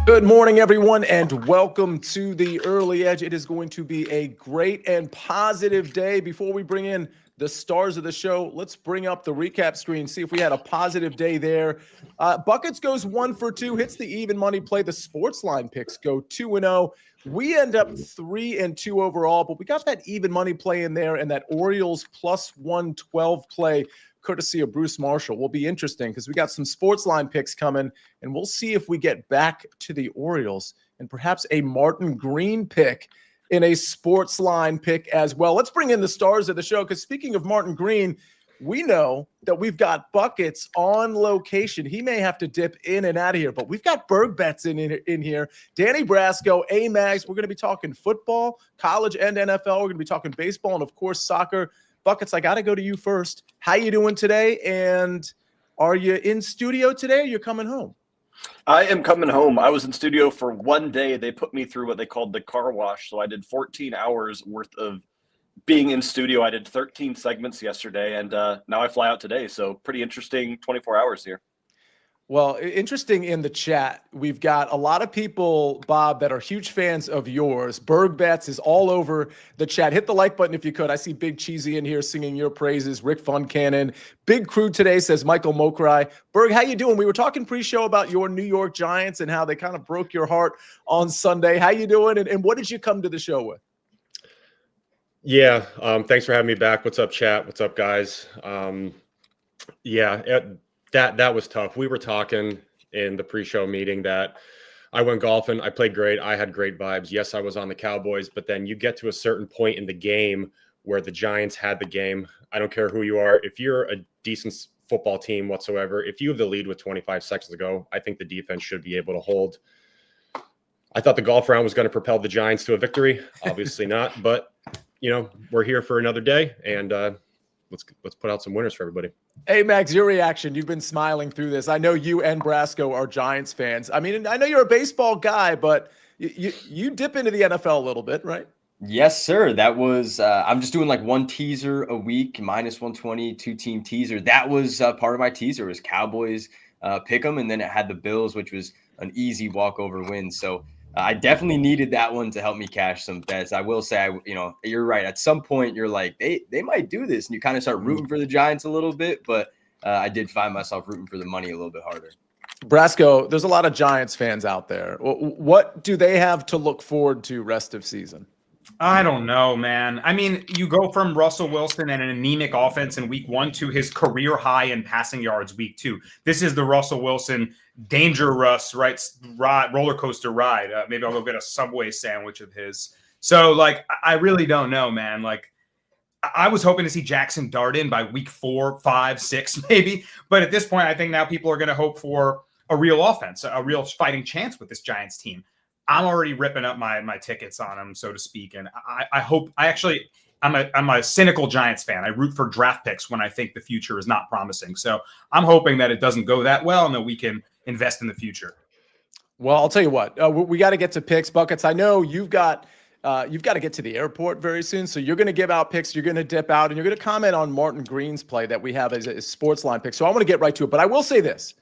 Good morning, everyone, and welcome to the Early Edge. It is going to be a great and positive day. Before we bring in the stars of the show, let's bring up the recap screen, see if we had a positive day there. Buckets goes 1 for 2, hits the even money play. The SportsLine picks go 2-0. We end up 3-2 overall, but we got that even money play in there and that Orioles plus 112 play courtesy of Bruce Marshall. Will be interesting because we got some SportsLine picks coming, and we'll see if we get back to the Orioles and perhaps a Martin Green pick in a SportsLine pick as well. Let's bring in the stars of the show because speaking of Martin Green, we know that we've got Buckets on location. He may have to dip in and out of here, but we've got Berg Bets in here. Danny Brasco, Amags. We're going to be talking football, college and NFL. We're going to be talking baseball and, of course, soccer. Buckets, I got to go to you first. How you doing today? And are you in studio today or you're coming home? I am coming home. I was in studio for one day. They put me through what they called the car wash. So I did 14 hours worth of being in studio. I did 13 segments yesterday, and now I fly out today. So pretty interesting 24 hours here. Well, interesting in the chat. We've got a lot of people, Bob, that are huge fans of yours. Berg Bets is all over the chat. Hit the like button if you could. I see Big Cheesy in here singing your praises. Rick Funcannon. Big Crew today, says Michael Mokrai. Berg, how you doing? We were talking pre-show about your New York Giants and how they kind of broke your heart on Sunday. How you doing? And what did you come to the show with? Yeah, thanks for having me back. What's up, chat? What's up, guys? That was tough. We were talking in the pre-show meeting that I went golfing. I played great. I had great vibes. Yes, I was on the Cowboys, but then you get to a certain point in the game where the Giants had the game. I don't care who you are. If you're a decent football team whatsoever, if you have the lead with 25 seconds to go, I think the defense should be able to hold. I thought the golf round was going to propel the Giants to a victory. Obviously not, but you know, we're here for another day, and let's put out some winners for everybody. Hey, Max, your reaction. You've been smiling through this. I know you and Brasco are Giants fans. I mean, I know you're a baseball guy, but you dip into the NFL a little bit, right? Yes, sir. That was I'm just doing like one teaser a week, minus 120, 2-team teaser. That was part of my teaser was Cowboys pick 'em, and then it had the Bills, which was an easy walkover win. So I definitely needed that one to help me cash some bets. I will say, you're right. At some point, you're like, they might do this, and you kind of start rooting for the Giants a little bit. But I did find myself rooting for the money a little bit harder. Brasco, there's a lot of Giants fans out there. What do they have to look forward to rest of season? I don't know, man. I mean, you go from Russell Wilson and an anemic offense in week 1 to his career high in passing yards week 2. This is the Russell Wilson dangerous roller coaster ride. Maybe I'll go get a Subway sandwich of his. So, like, I really don't know, man. Like, I was hoping to see Jackson Dart in by week 4, 5, 6, maybe. But at this point, I think now people are going to hope for a real offense, a real fighting chance with this Giants team. I'm already ripping up my tickets on them, so to speak. And I hope I'm a cynical Giants fan. I root for draft picks when I think the future is not promising. So I'm hoping that it doesn't go that well and that we can invest in the future. Well, I'll tell you what, we got to get to picks. Buckets, I know you've got to get to the airport very soon. So you're going to give out picks. You're going to dip out and you're going to comment on Martin Green's play that we have as a SportsLine pick. So I want to get right to it, but I will say this.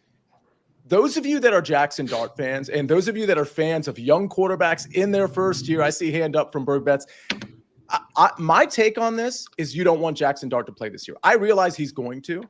Those of you that are Jackson Dart fans and those of you that are fans of young quarterbacks in their first year, I see hand up from Berg Bets. My take on this is you don't want Jackson Dart to play this year. I realize he's going to.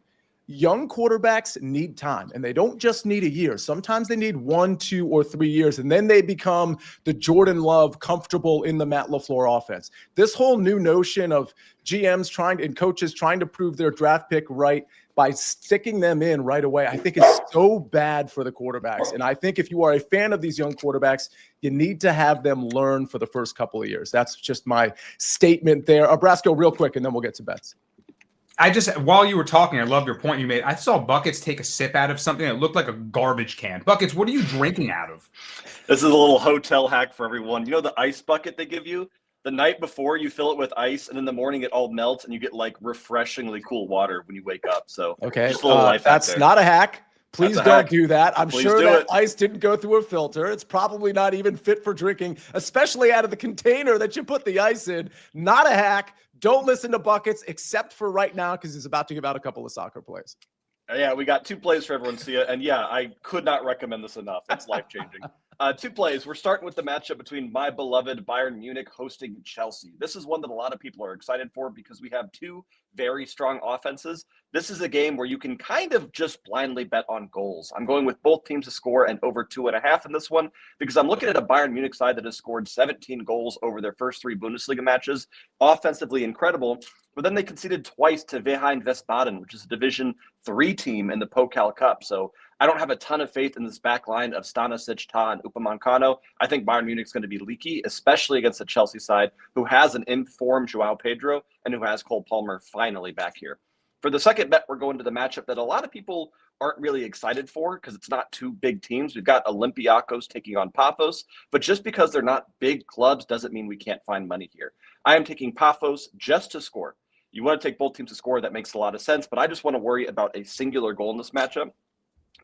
Young quarterbacks need time, and they don't just need a year. Sometimes they need 1, 2, or 3 years, and then they become the Jordan Love comfortable in the Matt LaFleur offense. This whole new notion of GMs and coaches trying to prove their draft pick right by sticking them in right away, I think is so bad for the quarterbacks. And I think if you are a fan of these young quarterbacks, you need to have them learn for the first couple of years. That's just my statement there. Brasco, real quick, and then we'll get to bets. While you were talking, I love your point you made. I saw Buckets take a sip out of something that looked like a garbage can. Buckets, what are you drinking out of? This is a little hotel hack for everyone. You know the ice bucket they give you? The night before, you fill it with ice, and in the morning it all melts, and you get like refreshingly cool water when you wake up. So okay, just a little life hack that's there. not a hack. Please don't do that. I'm sure that ice didn't go through a filter. It's probably not even fit for drinking, especially out of the container that you put the ice in. Not a hack. Don't listen to Buckets, except for right now, because he's about to give out a couple of soccer plays. Yeah, we got 2 plays for everyone, Sia. And yeah, I could not recommend this enough. It's life-changing. Two plays. We're starting with the matchup between my beloved Bayern Munich hosting Chelsea. This is one that a lot of people are excited for because we have two very strong offenses. This is a game where you can kind of just blindly bet on goals. I'm going with both teams to score and over 2.5 in this one because I'm looking at a Bayern Munich side that has scored 17 goals over their first 3 Bundesliga matches. Offensively incredible, but then they conceded twice to Verein Wiesbaden, which is a Division 3 team in the Pokal Cup. So I don't have a ton of faith in this back line of Stanisic, Ta, and Upamecano. I think Bayern Munich's going to be leaky, especially against the Chelsea side, who has an informed Joao Pedro and who has Cole Palmer finally back here. For the second bet, we're going to the matchup that a lot of people aren't really excited for because it's not two big teams. We've got Olympiacos taking on Paphos, but just because they're not big clubs doesn't mean we can't find money here. I am taking Paphos just to score. You want to take both teams to score, that makes a lot of sense, but I just want to worry about a singular goal in this matchup.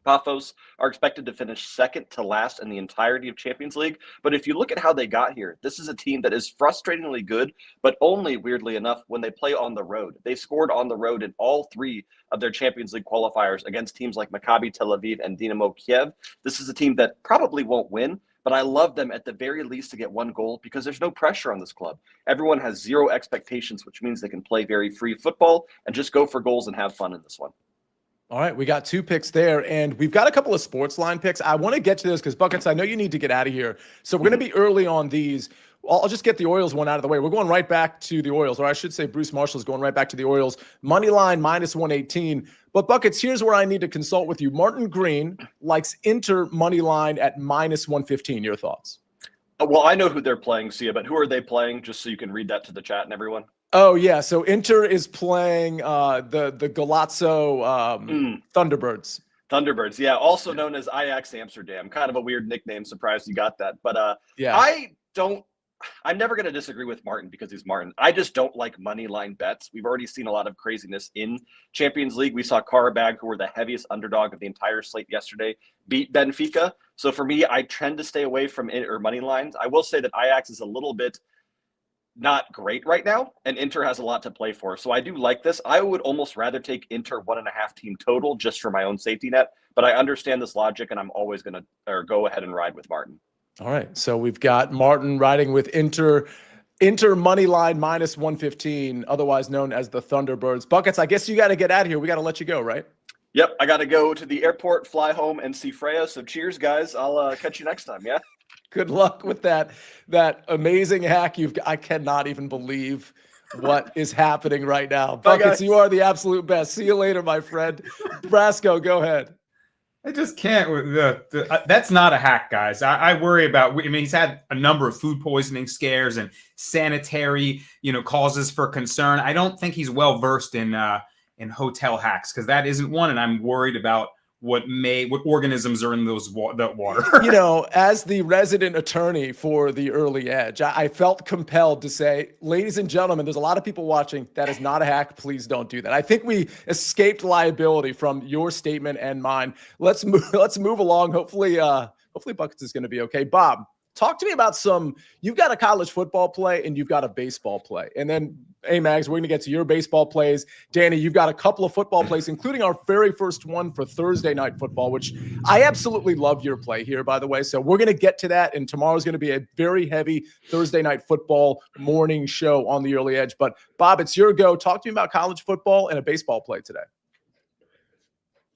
Paphos are expected to finish second to last in the entirety of Champions League. But if you look at how they got here, this is a team that is frustratingly good, but only, weirdly enough, when they play on the road. They scored on the road in all 3 of their Champions League qualifiers against teams like Maccabi Tel Aviv and Dinamo Kiev. This is a team that probably won't win, but I love them at the very least to get 1 goal because there's no pressure on this club. Everyone has 0 expectations, which means they can play very free football and just go for goals and have fun in this one. All right, we got 2 picks there, and we've got a couple of SportsLine picks. I want to get to this because, Buckets, I know you need to get out of here. So we're going to be early on these. I'll just get the Orioles one out of the way. We're going right back to the Orioles, or I should say Bruce Marshall's going right back to the Orioles. Money line -118. But, Buckets, here's where I need to consult with you. Martin Green likes Inter money line at -115. Your thoughts? Well, I know who they're playing, Sia, but who are they playing, just so you can read that to the chat and everyone? Oh, yeah. So Inter is playing the Galazzo Thunderbirds. Thunderbirds, yeah, also known as Ajax Amsterdam. Kind of a weird nickname. Surprised you got that. But yeah, I'm never going to disagree with Martin because he's Martin. I just don't like money line bets. We've already seen a lot of craziness in Champions League. We saw Karabag, who were the heaviest underdog of the entire slate yesterday, beat Benfica. So for me, I tend to stay away from money lines. I will say that Ajax is a little bit not great right now, and Inter has a lot to play for. So I do like this. I would almost rather take Inter 1.5 team total just for my own safety net, but I understand this logic, and I'm always going to go ahead and ride with Martin. All right, so we've got Martin riding with Inter money line -115, otherwise known as the Thunderbirds. Buckets, I guess you got to get out of here. We got to let you go, right? Yep, I got to go to the airport, fly home, and see Freya. So cheers, guys. I'll catch you next time, yeah? Good luck with that amazing hack. I cannot even believe what is happening right now. Buckets, you are the absolute best. See you later, my friend. Brasco, go ahead. I just can't. That's not a hack, guys. I worry about. I mean, he's had a number of food poisoning scares and sanitary, causes for concern. I don't think he's well versed in hotel hacks because that isn't one, and I'm worried about what organisms are in that water. As the resident attorney for the Early Edge, I felt compelled to say, ladies and gentlemen, there's a lot of people watching. That is not a hack. Please don't do that. I think we escaped liability from your statement and mine. Let's move along. Hopefully Buckets is going to be okay. Bob, talk to me about you've got a college football play and you've got a baseball play. And then, Mags, we're going to get to your baseball plays. Danny, you've got a couple of football plays, including our very first one for Thursday night football, which I absolutely love your play here, by the way. So we're going to get to that. And tomorrow's going to be a very heavy Thursday night football morning show on the Early Edge. But Bob, it's your go. Talk to me about college football and a baseball play today.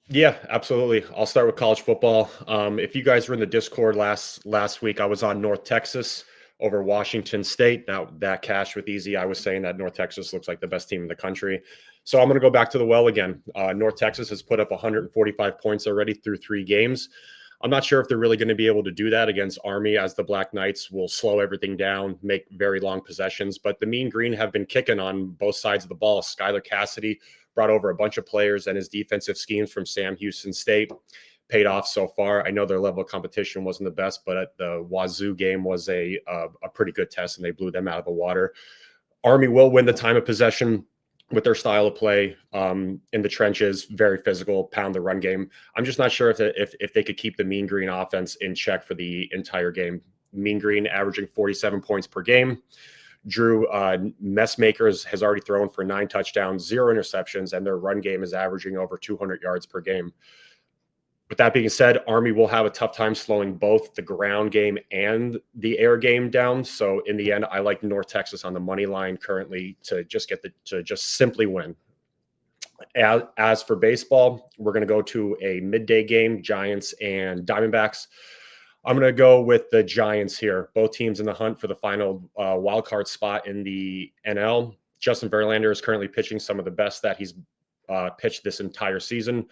Yeah, absolutely. I'll start with college football. If you guys were in the Discord last week, I was on North Texas over Washington State. That cashed with easy. I was saying that North Texas looks like the best team in the country. So I'm going to go back to the well again. North Texas has put up 145 points already through 3 games. I'm not sure if they're really going to be able to do that against Army, as the Black Knights will slow everything down, make very long possessions. But the Mean Green have been kicking on both sides of the ball. Skylar Cassidy brought over a bunch of players, and his defensive schemes from Sam Houston State paid off so far. I know their level of competition wasn't the best, but the Wazoo game was a pretty good test, and they blew them out of the water. Army will win the time of possession with their style of play in the trenches, very physical, pound the run game. I'm just not sure if they could keep the Mean Green offense in check for the entire game. Mean Green averaging 47 points per game. Drew Messmakers has already thrown for 9 touchdowns, 0 interceptions, and their run game is averaging over 200 yards per game. With that being said, Army will have a tough time slowing both the ground game and the air game down. So in the end, I like North Texas on the money line currently to just simply win. As for baseball, we're going to go to a midday game, Giants and Diamondbacks. I'm going to go with the Giants here. Both teams in the hunt for the final wild card spot in the NL. Justin Verlander is currently pitching some of the best that he's pitched this entire season.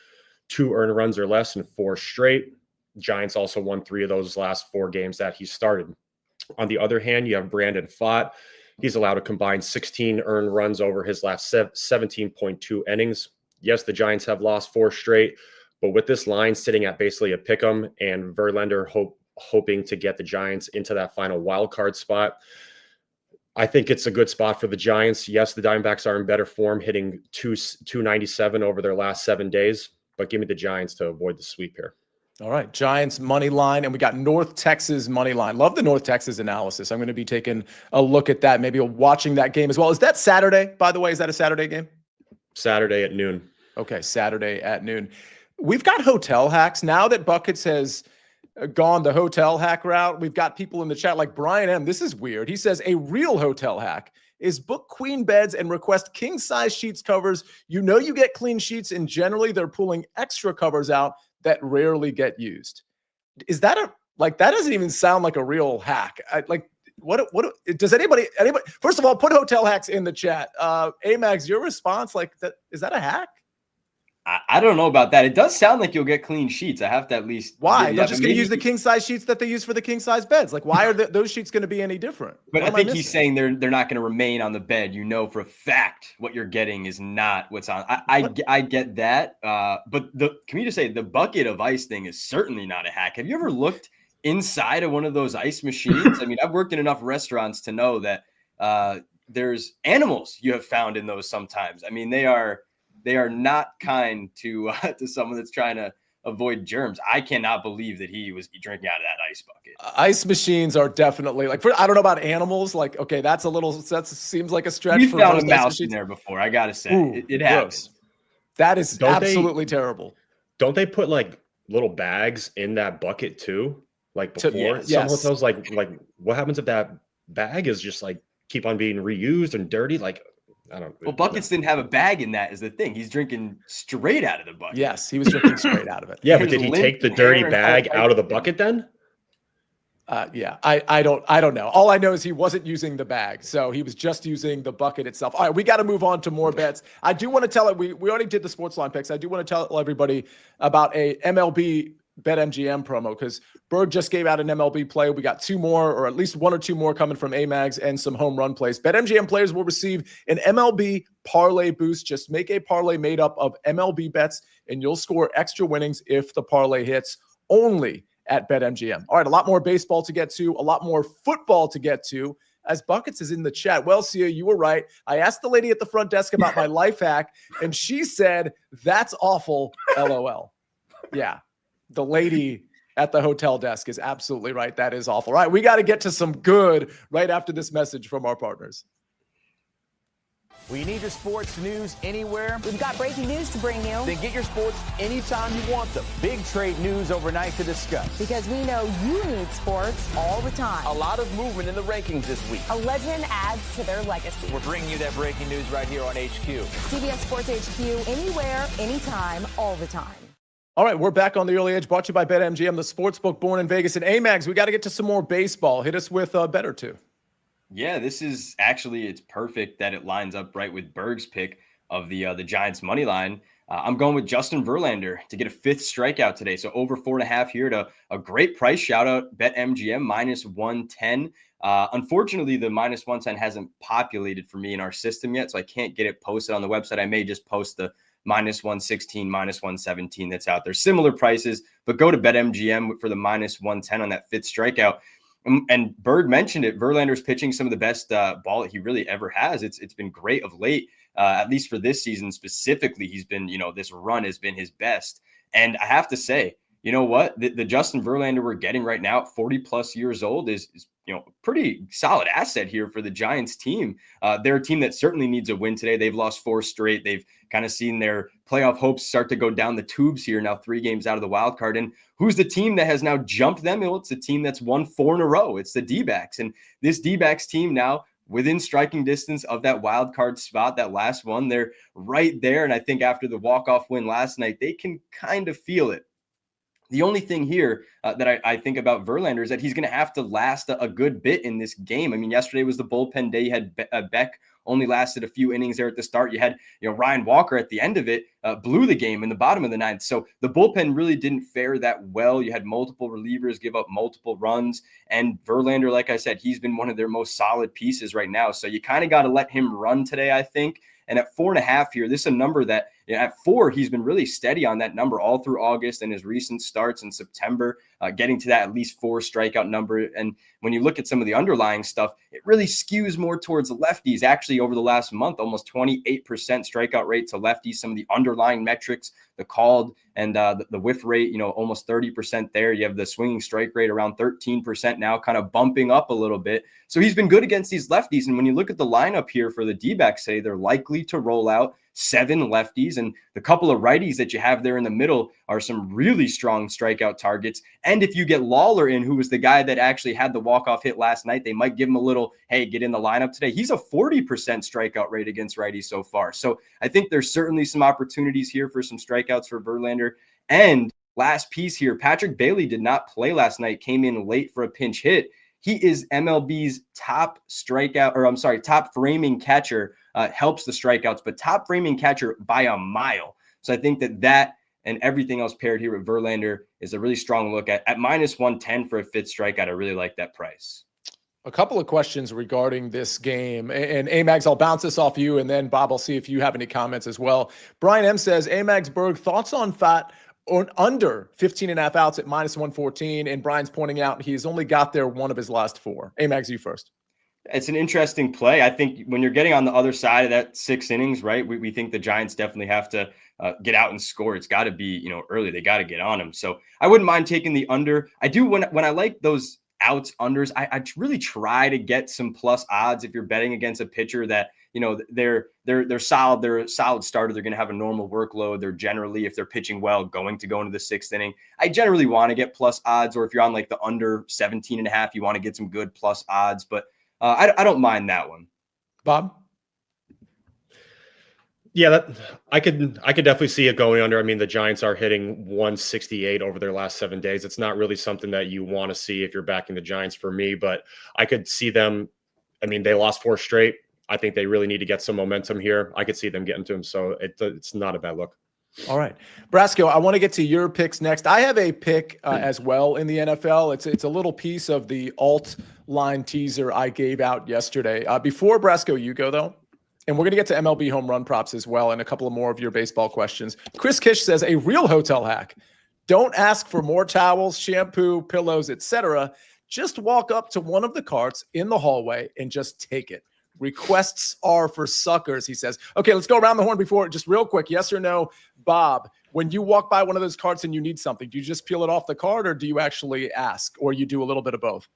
2 earned runs or less in 4 straight. Giants also won 3 of those last 4 games that he started. On the other hand, you have Brandon Pfaadt. He's allowed a combined 16 earned runs over his last 17.2 innings. Yes, the Giants have lost 4 straight, but with this line sitting at basically a pick'em and Verlander hoping to get the Giants into that final wild card spot, I think it's a good spot for the Giants. Yes, the Diamondbacks are in better form, hitting 297 over their last 7 days. But give me the Giants to avoid the sweep here. All right, Giants money line, and we got North Texas money line. Love the North Texas analysis. I'm going to be taking a look at that, maybe watching that game as well. Is that Saturday, by the way? Is that a Saturday game? Saturday at noon. Okay, Saturday at noon. We've got hotel hacks. Now that Buckets has gone the hotel hack route, we've got people in the chat like Brian M. This is weird. He says a real hotel hack is book queen beds and request king size sheets covers. You know you get clean sheets, and generally they're pulling extra covers out that rarely get used. Is that that doesn't even sound like a real hack. What does anybody first of all, put hotel hacks in the chat. Amags, your response, is that a hack? I don't know about that. It does sound like you'll get clean sheets. I have to at least. Why? They're just going to use the king size sheets that they use for the king size beds. Why are those sheets going to be any different? But I think he's saying they're not going to remain on the bed. You know for a fact what you're getting is not what's on. I get that. But can we just say the bucket of ice thing is certainly not a hack. Have you ever looked inside of one of those ice machines? I mean, I've worked in enough restaurants to know that there's animals you have found in those sometimes. I mean, they are not kind to someone that's trying to avoid germs. I cannot believe that he was drinking out of that ice bucket. Ice machines are definitely I don't know about animals. Okay, that seems like a stretch. We found a mouse in there before. I gotta say, ooh, it happens. That is absolutely terrible. Don't they put little bags in that bucket too? Before some of those, what happens if that bag is just keep on being reused and dirty? I don't. Well, Buckets didn't have a bag in that is the thing. He's drinking straight out of the bucket. Yes, he was drinking straight out of it. Yeah, but did he take the dirty bag out of the bucket then? Yeah, I don't know. All I know is he wasn't using the bag, so he was just using the bucket itself. All right, we got to move on to more bets. I do want to tell it. We already did the SportsLine picks. I do want to tell everybody about a MLB BetMGM promo because Berg just gave out an MLB play. We got 2 more, or at least 1 or 2 more coming from Amags and some home run plays. BetMGM players will receive an MLB parlay boost. Just make a parlay made up of MLB bets, and you'll score extra winnings if the parlay hits. Only at BetMGM. All right, a lot more baseball to get to, a lot more football to get to. As Buckets is in the chat. Well, Sia, you were right. I asked the lady at the front desk about my life hack, and she said, "That's awful, LOL." Yeah. The lady at the hotel desk is absolutely right. That is awful. All right, we got to get to some good right after this message from our partners. We need your sports news anywhere. We've got breaking news to bring you. Then get your sports anytime you want them. Big trade news overnight to discuss. Because we know you need sports all the time. A lot of movement in the rankings this week. A legend adds to their legacy. We're bringing you that breaking news right here on HQ. CBS Sports HQ, anywhere, anytime, all the time. All right, we're back on the Early Edge, brought to you by BetMGM, the sportsbook born in Vegas. And Amags, we got to get to some more baseball. Hit us with a bet or two. Yeah, this is actually, it's perfect that it lines up right with Berg's pick of the Giants money line. I'm going with Justin Verlander to get a 5th strikeout today. So over 4.5 here to a great price. Shout out BetMGM -110. Unfortunately, the -110 hasn't populated for me in our system yet, so I can't get it posted on the website. I may just post the -116, -117 that's out there. Similar prices, but go to BetMGM for the -110 on that 5th strikeout. And Berg mentioned it. Verlander's pitching some of the best ball that he really ever has. It's been great of late, at least for this season specifically. He's been, this run has been his best. And I have to say, you know what? The Justin Verlander we're getting right now at 40 plus years old is pretty solid asset here for the Giants team. They're a team that certainly needs a win today. They've lost 4 straight. They've kind of seen their playoff hopes start to go down the tubes here now, 3 games out of the wild card. And who's the team that has now jumped them? Well, it's a team that's won 4 in a row. It's the D-backs. And this D-backs team now within striking distance of that wild card spot, that last one, they're right there. And I think after the walk-off win last night, they can kind of feel it. The only thing here that I think about Verlander is that he's going to have to last a good bit in this game. I mean, yesterday was the bullpen day. You had Beck only lasted a few innings there at the start. You had Ryan Walker at the end of it blew the game in the bottom of the 9th. So the bullpen really didn't fare that well. You had multiple relievers give up multiple runs. And Verlander, like I said, he's been one of their most solid pieces right now. So you kind of got to let him run today, I think. And at 4.5 here, this is a number that at 4, he's been really steady on that number all through August and his recent starts in September, getting to that at least 4 strikeout number. And when you look at some of the underlying stuff, it really skews more towards the lefties. Actually, over the last month, almost 28% strikeout rate to lefties. Some of the underlying metrics, the called and the whiff rate, almost 30% there. You have the swinging strike rate around 13% now, kind of bumping up a little bit. So he's been good against these lefties. And when you look at the lineup here for the D-backs, say they're likely to roll out 7 lefties, and the couple of righties that you have there in the middle are some really strong strikeout targets. And if you get Lawler in, who was the guy that actually had the walk-off hit last night, they might give him a little, hey, get in the lineup today. He's a 40% strikeout rate against righties so far. So I think there's certainly some opportunities here for some strikeouts for Verlander. And last piece here, Patrick Bailey did not play last night, came in late for a pinch hit. He is MLB's top framing catcher, helps the strikeouts, but top framing catcher by a mile. So I think that and everything else paired here with Verlander is a really strong look at minus 110 for a 5th strikeout. I really like that price. A couple of questions regarding this game. And Amags, I'll bounce this off you, and then Bob, I'll see if you have any comments as well. Brian M says, Amagsburg, thoughts on fat or under 15.5 outs at minus 114. And Brian's pointing out he's only got there 1 of his last 4. Amags, you first. It's an interesting play. I think when you're getting on the other side of that 6 innings, right, we think the Giants definitely have to get out and score. It's got to be, early. They got to get on them. So I wouldn't mind taking the under. I do when I like those outs, unders, I really try to get some plus odds if you're betting against a pitcher that, they're solid. They're a solid starter. They're going to have a normal workload. They're generally, if they're pitching well, going to go into the 6th inning. I generally want to get plus odds, or if you're on like the under 17.5, you want to get some good plus odds. But I don't mind that one. Bob? Yeah, I could definitely see it going under. I mean, the Giants are hitting 168 over their last 7 days. It's not really something that you want to see if you're backing the Giants for me, but I could see them. I mean, they lost 4 straight. I think they really need to get some momentum here. I could see them getting to them, so it's not a bad look. All right. Brasco, I want to get to your picks next. I have a pick as well in the NFL. It's a little piece of the alt line teaser I gave out yesterday. Before Brasco, you go, though, and we're going to get to MLB home run props as well and a couple of more of your baseball questions. Chris Kish says, a real hotel hack. Don't ask for more towels, shampoo, pillows, etc. Just walk up to one of the carts in the hallway and just take it. Requests are for suckers, he says. Okay, let's go around the horn before, just real quick. Yes or no, Bob, when you walk by one of those carts and you need something, do you just peel it off the cart or do you actually ask, or you do a little bit of both?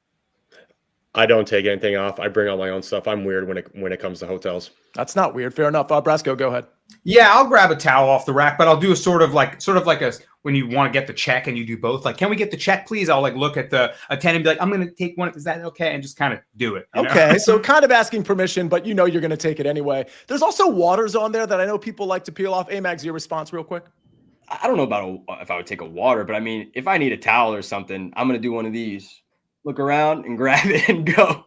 I don't take anything off. I bring all my own stuff. I'm weird when it comes to hotels. That's not weird. Fair enough. Brasco, go ahead. Yeah, I'll grab a towel off the rack, but I'll do a sort of like a when you want to get the check and you do both. Like, can we get the check, please? I'll look at the attendant and be like, I'm going to take one. Is that okay? And just kind of do it. Okay, so kind of asking permission, but you're going to take it anyway. There's also waters on there that I know people like to peel off. Amags, your response real quick. I don't know about if I would take a water, but I mean, if I need a towel or something, I'm going to do one of these. Look around and grab it and go.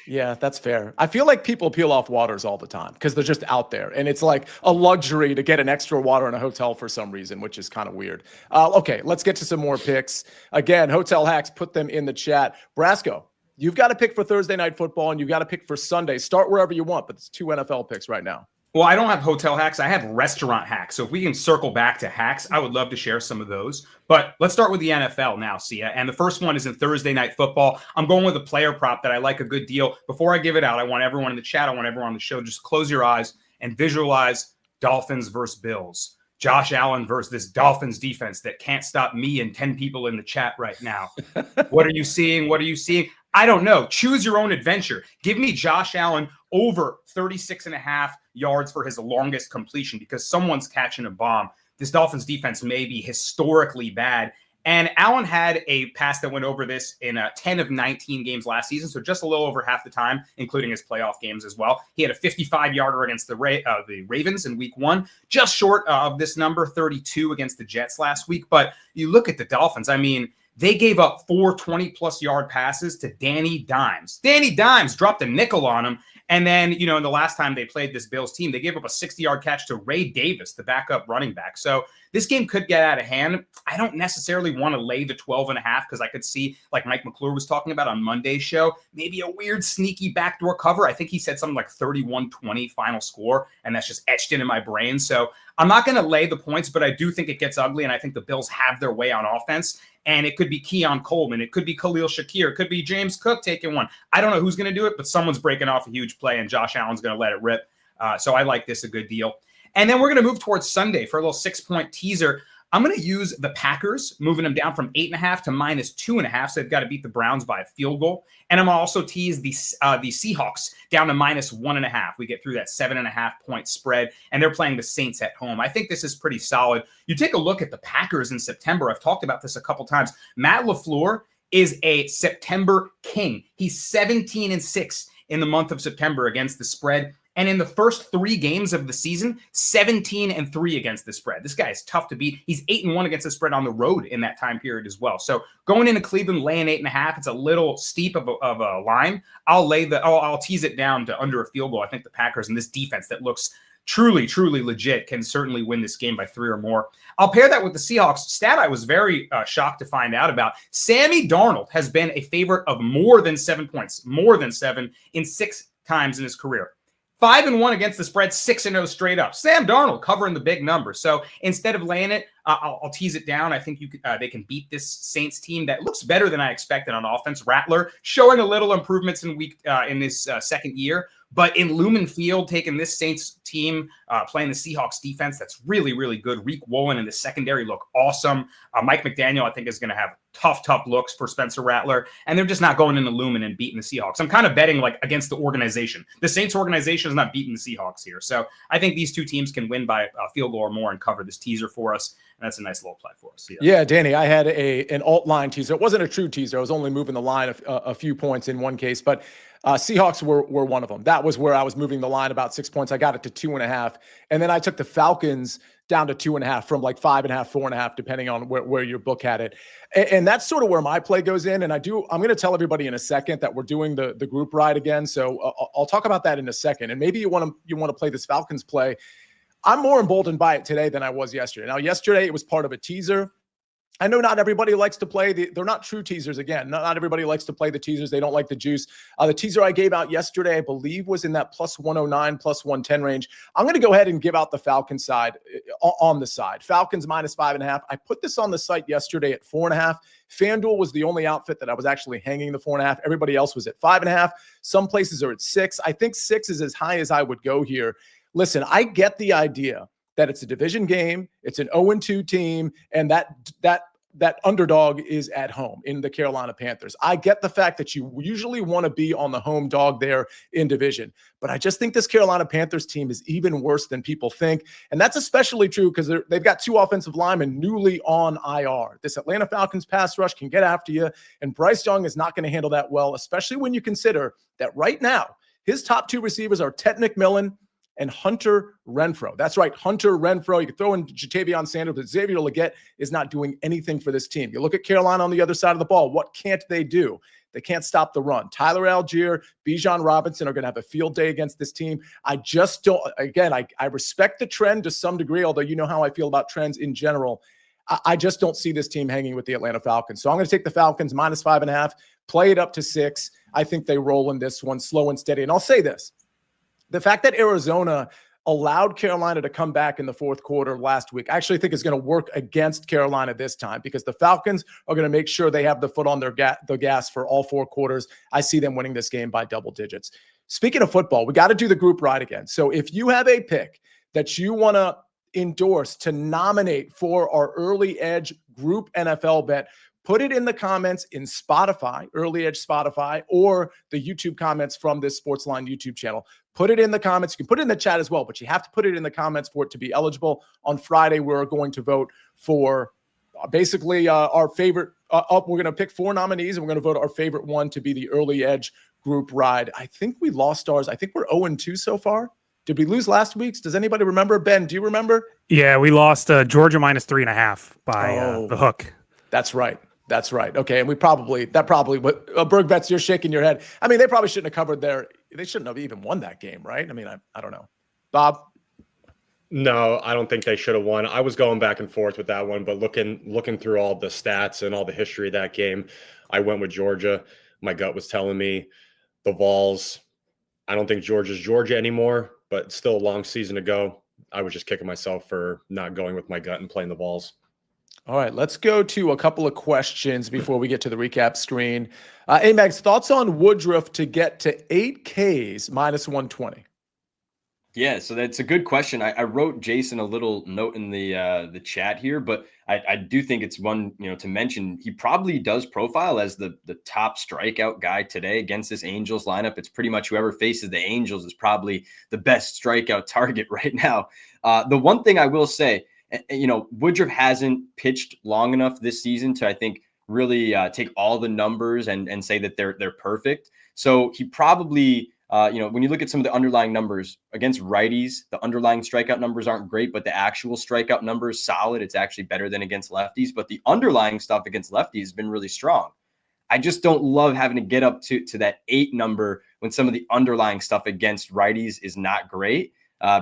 Yeah, that's fair. I feel like people peel off waters all the time because they're just out there. And it's like a luxury to get an extra water in a hotel for some reason, which is kind of weird. Okay, let's get to some more picks. Again, hotel hacks, put them in the chat. Brasco, you've got to pick for Thursday Night Football and you've got to pick for Sunday. Start wherever you want, but it's 2 NFL picks right now. Well, I don't have hotel hacks. I have restaurant hacks. So if we can circle back to hacks, I would love to share some of those. But let's start with the NFL now, Sia. And the first one is in Thursday Night Football. I'm going with a player prop that I like a good deal. Before I give it out, I want everyone in the chat, I want everyone on the show, just close your eyes and visualize Dolphins versus Bills. Josh Allen versus this Dolphins defense that can't stop me and 10 people in the chat right now. What are you seeing? What are you seeing? I don't know. Choose your own adventure. Give me Josh Allen over 36.5 yards for his longest completion because someone's catching a bomb. This Dolphins defense may be historically bad. And Allen had a pass that went over this in 10 of 19 games last season, so just a little over half the time, including his playoff games as well. He had a 55-yarder against the Ravens in week 1, just short of this number, 32 against the Jets last week. But you look at the Dolphins, I mean, they gave up 4 20-plus yard passes to Danny Dimes. Danny Dimes dropped a nickel on him. And then, in the last time they played this Bills team, they gave up a 60-yard catch to Ray Davis, the backup running back. So this game could get out of hand. I don't necessarily want to lay the 12.5 because I could see, like Mike McClure was talking about on Monday's show, maybe a weird, sneaky backdoor cover. I think he said something like 31-20 final score, and that's just etched into my brain. So I'm not going to lay the points, but I do think it gets ugly, and I think the Bills have their way on offense. And it could be Keon Coleman. It could be Khalil Shakir. It could be James Cook taking one. I don't know who's going to do it, but someone's breaking off a huge play, and Josh Allen's going to let it rip. So I like this a good deal. And then we're going to move towards Sunday for a little 6-point teaser. I'm going to use the Packers, moving them down from 8.5 to -2.5. So they've got to beat the Browns by a field goal. And I'm going to also tease the Seahawks down to -1.5. We get through that 7.5-point spread, and they're playing the Saints at home. I think this is pretty solid. You take a look at the Packers in September. I've talked about this a couple times. Matt LaFleur is a September king. He's 17-6 in the month of September against the spread. And in the first 3 games of the season, 17-3 against the spread. This guy is tough to beat. He's 8-1 against the spread on the road in that time period as well. So going into Cleveland, laying 8.5, it's a little steep of a line. I'll tease it down to under a field goal. I think the Packers and this defense that looks truly, truly legit can certainly win this game by 3 or more. I'll pair that with the Seahawks stat I was very shocked to find out about. Sammy Darnold has been a favorite of more than 7 points, more than 7 in 6 times in his career. 5-1 against the spread, 6-0 straight up. Sam Darnold covering the big number. So instead of laying it, I'll tease it down. I think they can beat this Saints team that looks better than I expected on offense. Rattler showing a little improvements in this second year. But in Lumen Field, taking this Saints team, playing the Seahawks defense, that's really, really good. Reek Woolen in the secondary look awesome. Mike McDaniel, I think, is going to have tough looks for Spencer Rattler. And they're just not going into Lumen and beating the Seahawks. I'm kind of betting like against the organization. The Saints organization is not beating the Seahawks here. So I think these two teams can win by a field goal or more and cover this teaser for us. And that's a nice little play for us. Yeah, Danny, I had an alt line teaser. It wasn't a true teaser. I was only moving the line a few points in one case, but Seahawks were one of them. That was where I was moving the line about 6 points. I got it to 2.5. And then I took the Falcons down to 2.5 from like 5.5, 4.5, depending on where your book had it. And that's sort of where my play goes in. And I'm going to tell everybody in a second that we're doing the group ride again. So I'll talk about that in a second. And maybe you want to play this Falcons play. I'm more emboldened by it today than I was yesterday. Now, yesterday it was part of a teaser. I know not everybody likes to play they're not true teasers. Again, not everybody likes to play the teasers. They don't like the juice. The teaser I gave out yesterday, I believe, was in that +109, +110 range. I'm going to go ahead and give out the Falcons side on the side. Falcons -5.5. I put this on the site yesterday at 4.5. FanDuel was the only outfit that I was actually hanging the 4.5. Everybody else was at 5.5. Some places are at 6. I think 6 is as high as I would go here. Listen, I get the idea that it's a division game, it's an 0-2 team, and that underdog is at home in the Carolina Panthers. I get the fact that you usually want to be on the home dog there in division, but I just think this Carolina Panthers team is even worse than people think, and that's especially true because they've got 2 offensive linemen newly on IR. This Atlanta Falcons pass rush can get after you, and Bryce Young is not going to handle that well, especially when you consider that right now his top 2 receivers are Ted McMillan and Hunter Renfrow. That's right, Hunter Renfrow. You can throw in Jatavion Sanders, but Xavier Legette is not doing anything for this team. You look at Carolina on the other side of the ball. What can't they do? They can't stop the run. Tyler Algier, Bijan Robinson are going to have a field day against this team. I just don't, again, I respect the trend to some degree, although you know how I feel about trends in general. I just don't see this team hanging with the Atlanta Falcons. So I'm going to take the Falcons -5.5, play it up to 6. I think they roll in this one slow and steady. And I'll say this. The fact that Arizona allowed Carolina to come back in the fourth quarter last week, I actually think is going to work against Carolina this time because the Falcons are going to make sure they have the foot on the gas for all 4 quarters. I see them winning this game by double digits. Speaking of football, we got to do the group ride again. So if you have a pick that you want to endorse to nominate for our early edge group NFL bet, put it in the comments in Spotify, Early Edge Spotify, or the YouTube comments from this SportsLine YouTube channel. Put it in the comments. You can put it in the chat as well, but you have to put it in the comments for it to be eligible. On Friday, we're going to vote for basically our favorite. We're going to pick 4 nominees, and we're going to vote our favorite one to be the Early Edge group ride. I think we lost ours. I think we're 0-2 so far. Did we lose last week's? Does anybody remember? Ben, do you remember? Yeah, we lost Georgia -3.5 by the hook. That's right. That's right. Okay, and Berg Bets, you're shaking your head. I mean, they probably shouldn't have covered they shouldn't have even won that game, right? I mean, I don't know. Bob? No, I don't think they should have won. I was going back and forth with that one, but looking through all the stats and all the history of that game, I went with Georgia. My gut was telling me the Vols. I don't think Georgia's Georgia anymore, but still a long season to go. I was just kicking myself for not going with my gut and playing the Vols. All right, let's go to a couple of questions before we get to the recap screen. Amags, thoughts on Woodruff to get to 8Ks -120? Yeah, so that's a good question. I wrote Jason a little note in the chat here, but I do think it's one, to mention. He probably does profile as the top strikeout guy today against this Angels lineup. It's pretty much whoever faces the Angels is probably the best strikeout target right now. The one thing I will say, Woodruff hasn't pitched long enough this season to, I think, really take all the numbers and say that they're perfect. So he probably, when you look at some of the underlying numbers against righties, the underlying strikeout numbers aren't great, but the actual strikeout number is solid. It's actually better than against lefties, but the underlying stuff against lefties has been really strong. I just don't love having to get up to that 8 number when some of the underlying stuff against righties is not great,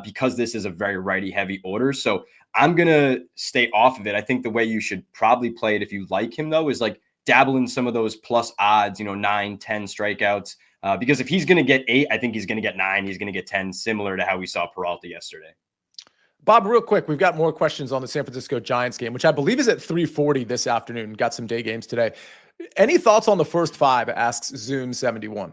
because this is a very righty heavy order. So I'm going to stay off of it. I think the way you should probably play it if you like him, though, is like dabble in some of those plus odds, 9, 10 strikeouts. Because if he's going to get 8, I think he's going to get 9. He's going to get 10, similar to how we saw Peralta yesterday. Bob, real quick, we've got more questions on the San Francisco Giants game, which I believe is at 3:40 this afternoon. Got some day games today. Any thoughts on the first 5, asks Zoom71.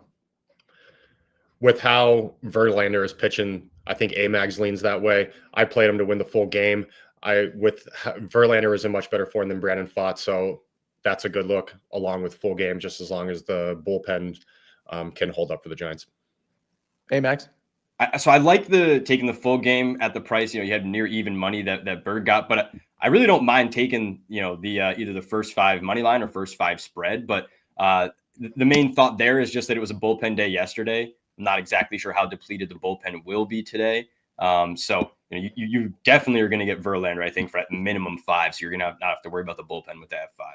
With how Verlander is pitching, I think Amags leans that way. I played him to win the full game. Verlander is in much better form than Brandon Pfaadt, so that's a good look, along with full game, just as long as the bullpen can hold up for the Giants. Hey, Max. So I like taking the full game at the price. You had near even money that Berg got, but I really don't mind taking either the first 5 money line or first 5 spread. But the main thought there is just that it was a bullpen day yesterday. I'm not exactly sure how depleted the bullpen will be today. So you definitely are going to get Verlander, I think, for at minimum 5. So you're going to not have to worry about the bullpen with that 5.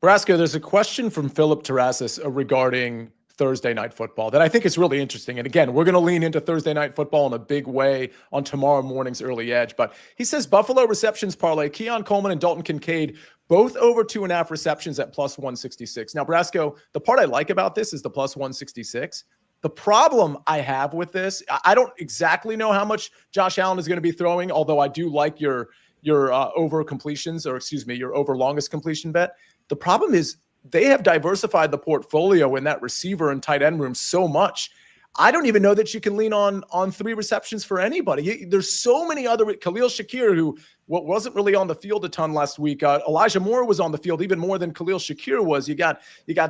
Brasco, there's a question from Philip Terrassis regarding Thursday night football that I think is really interesting. And again, we're going to lean into Thursday night football in a big way on tomorrow morning's Early Edge. But he says Buffalo receptions parlay, Keon Coleman and Dalton Kincaid, both over 2.5 receptions at plus 166. Now, Brasco, the part I like about this is the plus 166. The problem I have with this, I don't exactly know how much Josh Allen is going to be throwing, although I do like your over completions, or excuse me, your over longest completion bet. The problem is they have diversified the portfolio in that receiver and tight end room so much. I don't even know that you can lean on 3 receptions for anybody. There's so many other. Khalil Shakir, who wasn't really on the field a ton last week. Elijah Moore was on the field even more than Khalil Shakir was. You got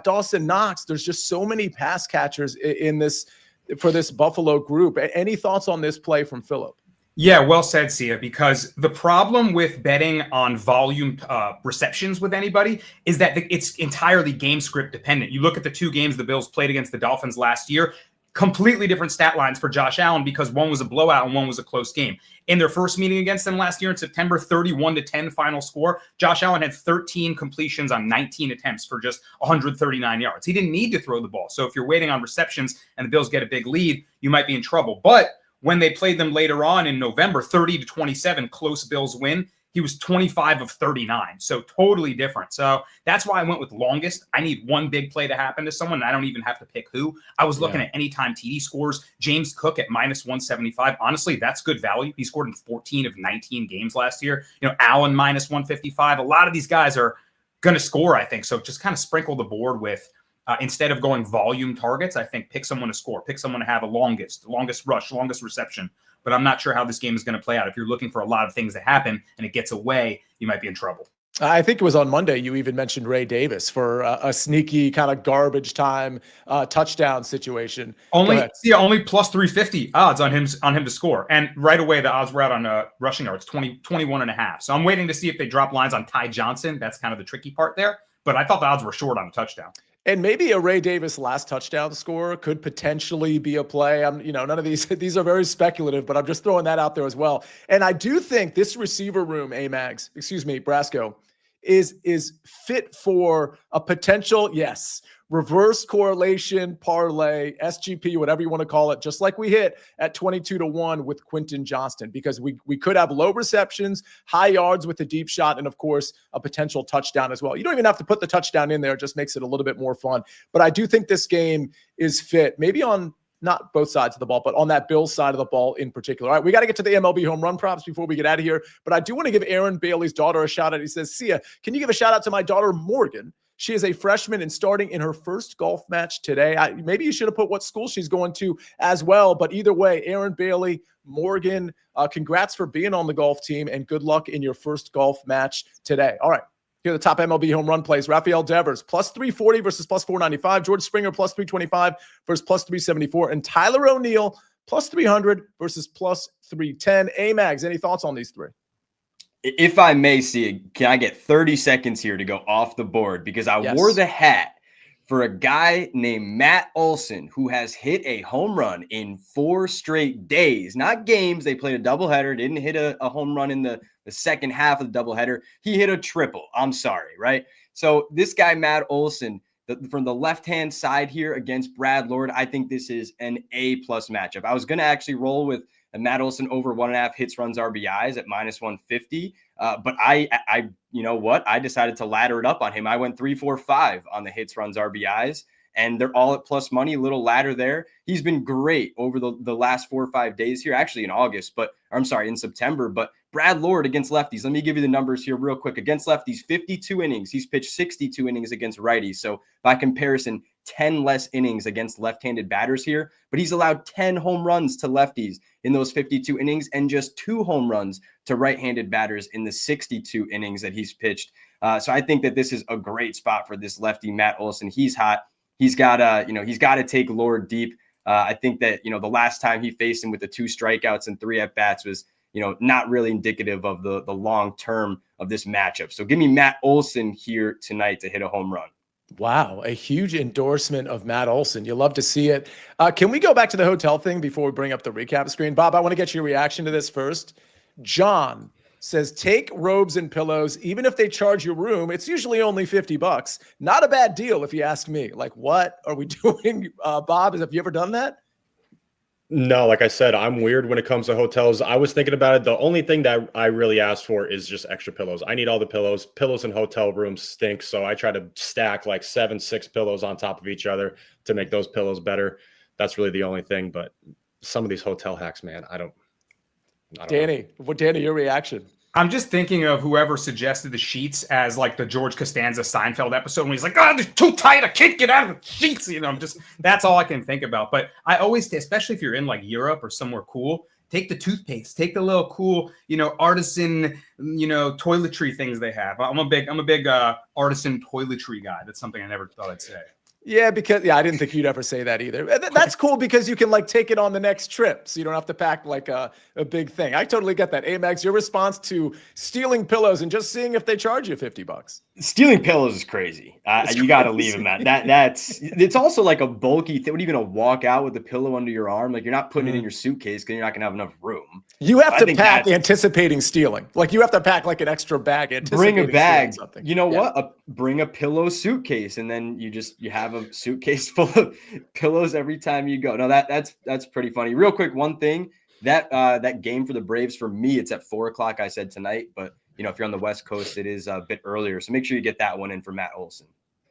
Dawson Knox. There's just so many pass catchers for this Buffalo group. Any thoughts on this play from Philip? Yeah, well said, Sia, because the problem with betting on volume receptions with anybody is that it's entirely game script dependent. You look at the 2 games the Bills played against the Dolphins last year, completely different stat lines for Josh Allen because one was a blowout and one was a close game. In their first meeting against them last year in September, 31-10 final score. Josh Allen had 13 completions on 19 attempts for just 139 yards. He didn't need to throw the ball. So if you're waiting on receptions and the Bills get a big lead, you might be in trouble. But when they played them later on in November, 30-27, close Bills win, he was 25 of 39. So totally different. So that's why I went with longest. I need one big play to happen to someone, and I don't even have to pick who. I was looking at anytime TD scores. James Cook at -175. Honestly, that's good value. He scored in 14 of 19 games last year. Allen -155. A lot of these guys are going to score, I think. So just kind of sprinkle the board with, instead of going volume targets, I think pick someone to score, pick someone to have a longest rush, longest reception. But I'm not sure how this game is going to play out. If you're looking for a lot of things to happen and it gets away, you might be in trouble. I think it was on Monday you even mentioned Ray Davis for a sneaky kind of garbage time touchdown situation. Only plus 350 odds on him to score. And right away, the odds were out on rushing yards, 21.5. So I'm waiting to see if they drop lines on Ty Johnson. That's kind of the tricky part there. But I thought the odds were short on a touchdown. And maybe a Ray Davis last touchdown score could potentially be a play. None of these are very speculative, but I'm just throwing that out there as well. And I do think this receiver room, Brasco, is fit for a potential, reverse correlation parlay, SGP, whatever you want to call it, just like we hit at 22-1 with Quentin Johnston, because we could have low receptions, high yards with a deep shot, and of course, a potential touchdown as well. You don't even have to put the touchdown in there. It just makes it a little bit more fun. But I do think this game is fit, maybe on not both sides of the ball, but on that Bills side of the ball in particular. All right, we got to get to the MLB home run props before we get out of here. But I do want to give Aaron Bailey's daughter a shout out. He says, Sia, can you give a shout out to my daughter, Morgan? She is a freshman and starting in her first golf match today. Maybe you should have put what school she's going to as well. But either way, Aaron Bailey, Morgan, congrats for being on the golf team and good luck in your first golf match today. All right. Here are the top MLB home run plays. Rafael Devers, plus 340 versus plus 495. George Springer, plus 325 versus plus 374. And Tyler O'Neill, plus 300 versus plus 310. Amags, any thoughts on these three? If I may, see, can I get 30 seconds here to go off the board? Because I wore the hat for a guy named Matt Olson, who has hit a home run in 4 straight days, not games. They played a doubleheader, didn't hit a home run in the second half of the doubleheader. He hit a triple. I'm sorry, right? So this guy, Matt Olson, from the left-hand side here against Brad Lord, I think this is an A-plus matchup. I was going to actually roll with Matt Olson over 1.5 hits, runs, RBIs at minus 150. But you know what? I decided to ladder it up on him. I went 3-4-5 on the hits, runs, RBIs, and they're all at plus money, little ladder there. He's been great over the last 4 or 5 days here, actually in September. But Brad Lord against lefties, let me give you the numbers here real quick. Against lefties, 52 innings. He's pitched 62 innings against righties. So by comparison, 10 less innings against left-handed batters here, but he's allowed 10 home runs to lefties in those 52 innings and just 2 home runs to right-handed batters in the 62 innings that he's pitched. So I think that this is a great spot for this lefty, Matt Olson. He's hot. He's got to take Lord deep. I think that, the last time he faced him with the 2 strikeouts and 3 at-bats was, not really indicative of the long term of this matchup. So give me Matt Olson here tonight to hit a home run. Wow, a huge endorsement of Matt Olson. You love to see it. Can we go back to the hotel thing before we bring up the recap screen? Bob, I want to get your reaction to this first. John says, take robes and pillows. Even if they charge your room, it's usually only $50. Not a bad deal if you ask me. Like, what are we doing? Bob, have you ever done that? No, like I said, I'm weird when it comes to hotels. I was thinking about it. The only thing that I really asked for is just extra pillows. I need all the pillows. Pillows in hotel rooms stink, so I try to stack like 7-6 pillows on top of each other to make those pillows better. That's really the only thing. But some of these hotel hacks, man, I don't Danny, your reaction? I'm just thinking of whoever suggested the sheets as like the George Costanza Seinfeld episode when he's like, "Oh, they're too tight. I can't get out of the sheets." That's all I can think about. But I always, especially if you're in like Europe or somewhere cool, take the toothpaste, take the little cool, artisan, toiletry things they have. I'm a big artisan toiletry guy. That's something I never thought I'd say. Yeah, because I didn't think you'd ever say that either. That's cool because you can like take it on the next trip, so you don't have to pack like a big thing. I totally get that. Amags, your response to stealing pillows and just seeing if they charge you $50. Stealing pillows is crazy. You got to leave them at it's also like a bulky thing. What are you going to walk out with the pillow under your arm? Like you're not putting it in your suitcase because you're not going to have enough room. You have to pack anticipating stealing. Like you have to pack like an extra bag. Bring a bag. You know what? Bring a pillow suitcase, and then you have a suitcase full of pillows every time you go. No, that's pretty funny. Real quick, one thing that game for the Braves for me, it's at 4:00. I said tonight, but if you're on the West Coast, it is a bit earlier. So make sure you get that one in for Matt Olson.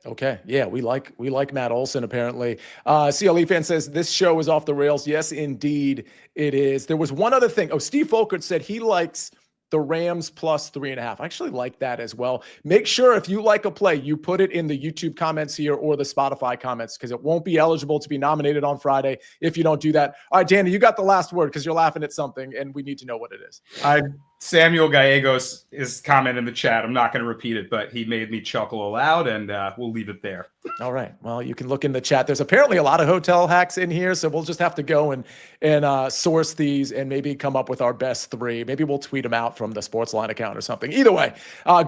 Okay. Yeah, we like Matt Olson, apparently. CLE fan says this show is off the rails. Yes, indeed it is. There was one other thing. Steve Folkert said he likes the Rams plus 3.5. I actually like that as well. Make sure if you like a play, you put it in the YouTube comments here or the Spotify comments because it won't be eligible to be nominated on Friday if you don't do that. All right, Danny, you got the last word because you're laughing at something and we need to know what it is. Samuel Gallegos is comment in the chat. I'm not going to repeat it, but he made me chuckle aloud, and we'll leave it there. All right. Well, you can look in the chat. There's apparently a lot of hotel hacks in here, so we'll just have to go and source these and maybe come up with our best three. Maybe we'll tweet them out from the SportsLine account or something. Either way,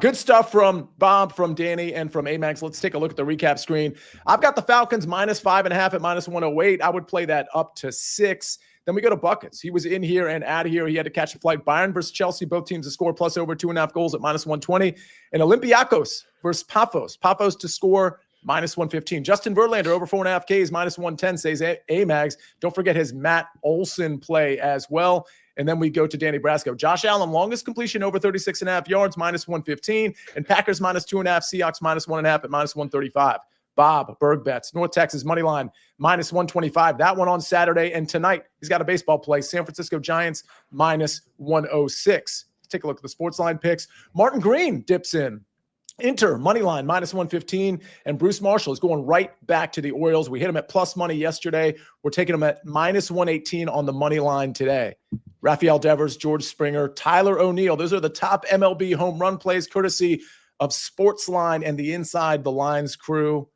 good stuff from Bob, from Danny, and from Amags. Let's take a look at the recap screen. I've got the Falcons -5.5 at -108. I would play that up to 6. Then we go to buckets. He was in here and out of here. He had to catch a flight. Bayern versus Chelsea, both teams to score plus over 2.5 goals at -120. And Olympiacos versus Paphos. Paphos to score -115. Justin Verlander over 4.5 Ks, -110, says Amags. Don't forget his Matt Olson play as well. And then we go to Danny Brasco. Josh Allen, longest completion over 36.5 yards, -115. And Packers -2.5, Seahawks -1.5 at -135. Bob Bergbets, North Texas money line -125. That one on Saturday. And tonight, he's got a baseball play. San Francisco Giants -106. Let's take a look at the SportsLine picks. Martin Green dips in. Inter money line -115. And Bruce Marshall is going right back to the Orioles. We hit him at plus money yesterday. We're taking him at -118 on the money line today. Rafael Devers, George Springer, Tyler O'Neill. Those are the top MLB home run plays courtesy of SportsLine and the Inside the Lines crew.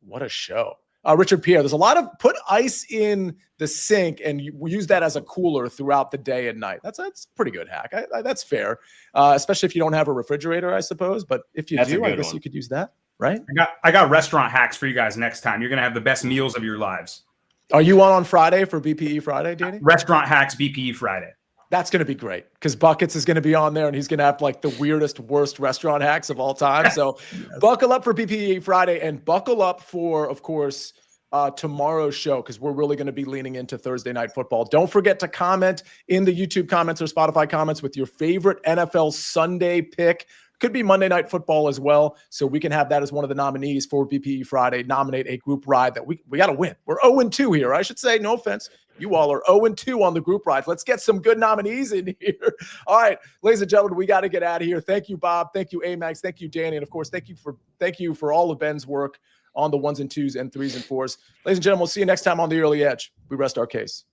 What a show. Richard Pierre, there's a lot of put ice in the sink and we use that as a cooler throughout the day and night. That's a pretty good hack. That's fair, especially if you don't have a refrigerator, I suppose. But if you do, I guess you could use that, right? I got restaurant hacks for you guys next time. You're going to have the best meals of your lives. Are you on Friday for BPE Friday, Danny? Restaurant hacks BPE Friday. That's going to be great because Buckets is going to be on there and he's going to have like the weirdest, worst restaurant hacks of all time. So buckle up for BPE Friday and buckle up for, of course, tomorrow's show because we're really going to be leaning into Thursday Night Football. Don't forget to comment in the YouTube comments or Spotify comments with your favorite NFL Sunday pick. Could be Monday Night Football as well. So we can have that as one of the nominees for BPE Friday. Nominate a group ride that we got to win. We're 0-2 here. I should say, no offense. You all are 0-2 on the group rides. Let's get some good nominees in here. All right, ladies and gentlemen, we got to get out of here. Thank you, Bob. Thank you, Amags. Thank you, Danny. And of course, thank you for all of Ben's work on the 1s and 2s and 3s and 4s. Ladies and gentlemen, we'll see you next time on The Early Edge. We rest our case.